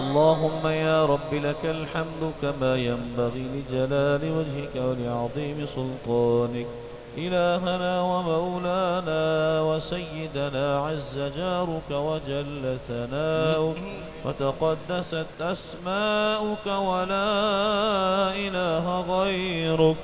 اللهم يا رب لك الحمد كما ينبغي لجلال وجهك ولعظيم سلطانك. إلهنا ومولانا وسيدنا عز جارك وجل ثناؤك وتقدست أسماؤك ولا إله غيرك،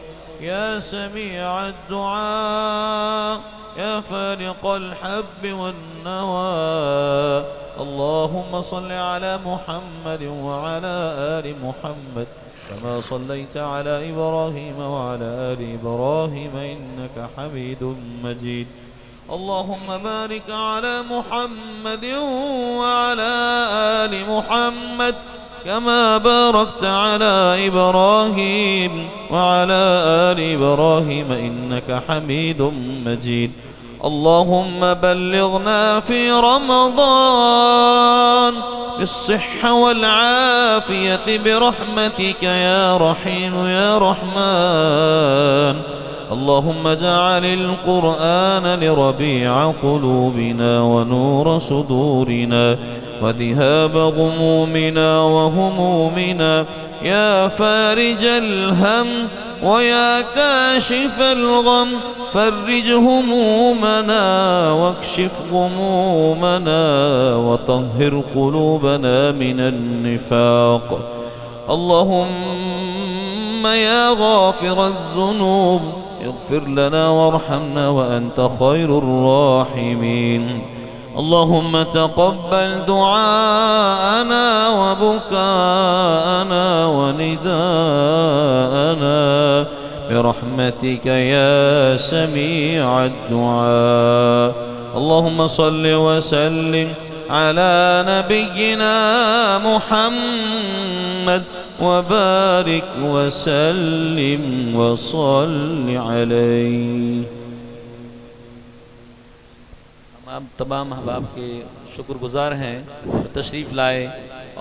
يا سميع الدعاء يا فالق الحب والنوى. اللهم صل على محمد وعلى آل محمد كما صليت على إبراهيم وعلى آل إبراهيم إنك حميد مجيد. اللهم بارك على محمد وعلى آل محمد كما باركت على إبراهيم وعلى آل إبراهيم إنك حميد مجيد. اللهم بلغنا في رمضان بالصحة والعافية برحمتك يا رحيم يا رحمن. اللهم اجعل القرآن لربيع قلوبنا ونور صدورنا وذهاب غمومنا وهمومنا، يا فارج الهم ويا كاشف الغم، فرج همومنا واكشف غمومنا وطهر قلوبنا من النفاق. اللهم يا غافر الذنوب اغفر لنا وارحمنا وأنت خير الراحمين. اللهم تقبل دعاءنا وبكاءنا ونداءنا برحمتك يا سميع الدعاء. اللهم صل وسلم على نبينا محمد وبارك وسلم وصل عليه. हम तमाम अहबाब के शुक्रगुजार हैं, तशरीफ़ लाए।